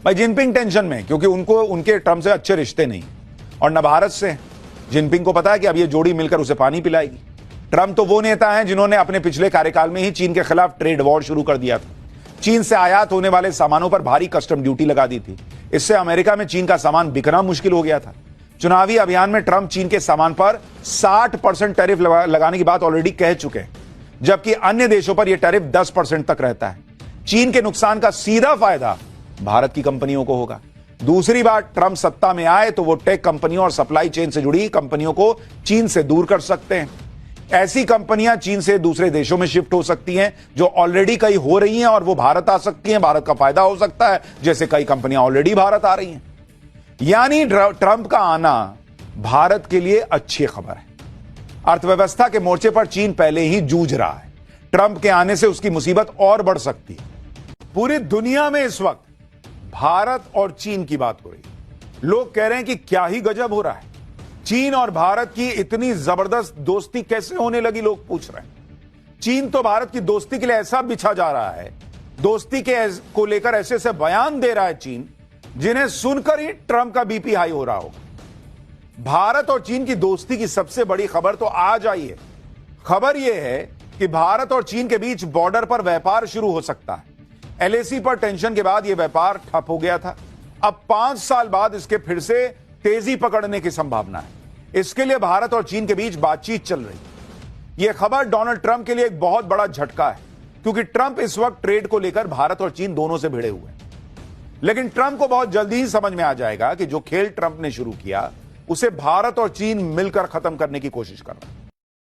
भाई Jinping tension में, क्योंकि उनको उनके ट्रम्प से अच्छे रिश्ते नहीं और न भारत से। जिनपिंग को पता है कि अब ये जोड़ी मिलकर उसे पानी पिलाएगी। ट्रम्प तो वो नेता हैं जिन्होंने अपने पिछले कार्यकाल में ही चीन के खिलाफ ट्रेड वॉर शुरू कर दिया था। चीन से आयात होने वाले सामानों पर भारी कस्टम ड्यूटी लगा दी थी। इससे अमेरिका में चीन का सामान बिकना मुश्किल हो गया था। चुनावी अभियान में ट्रम्प चीन के सामान पर 60% टैरिफ लगाने की बात ऑलरेडी कह चुके हैं, जबकि अन्य देशों पर यह टैरिफ 10% तक रहता है। चीन के नुकसान का सीधा फायदा भारत की कंपनियों को होगा। दूसरी बात, ट्रम्प सत्ता में आए तो वो टेक कंपनियों और सप्लाई चेन से जुड़ी कंपनियों को चीन से दूर कर सकते हैं। ऐसी कंपनियां चीन से दूसरे देशों में शिफ्ट हो सकती हैं जो ऑलरेडी कई हो रही हैं, और वो भारत आ सकती हैं। भारत का फायदा हो सकता है, जैसे कई कंपनियां ऑलरेडी भारत आ रही हैं। यानी ट्रंप का आना भारत के लिए अच्छी खबर है। अर्थव्यवस्था के मोर्चे पर चीन पहले ही जूझ रहा है। ट्रंप के आने से उसकी मुसीबत और बढ़ सकती है। पूरी दुनिया में इस वक्त भारत और चीन की बात हो रही है। लोग कह रहे हैं कि क्या ही गजब हो रहा है, चीन और भारत की इतनी जबरदस्त दोस्ती कैसे होने लगी, लोग पूछ रहे हैं। चीन तो भारत की दोस्ती के लिए ऐसा बिछा जा रहा है, दोस्ती को लेकर ऐसे ऐसे बयान दे रहा है चीन, जिन्हें सुनकर ही ट्रंप का बीपी हाई हो रहा होगा। भारत और चीन की दोस्ती की सबसे बड़ी खबर तो आज आई है। खबर यह है कि भारत और चीन के बीच बॉर्डर पर व्यापार शुरू हो सकता है। एलएसी पर टेंशन के बाद यह व्यापार ठप हो गया था। अब 5 साल बाद इसके फिर से तेजी पकड़ने की संभावना है। इसके लिए भारत और चीन के बीच बातचीत चल रही है। यह खबर डोनाल्ड ट्रंप के लिए एक बहुत बड़ा झटका है, क्योंकि ट्रंप इस वक्त ट्रेड को लेकर भारत और चीन दोनों से भिड़े हुए हैं। लेकिन ट्रंप को बहुत जल्दी ही समझ में आ जाएगा कि जो खेल ट्रंप ने शुरू किया उसे भारत और चीन मिलकर खत्म करने की कोशिश कर रहा है।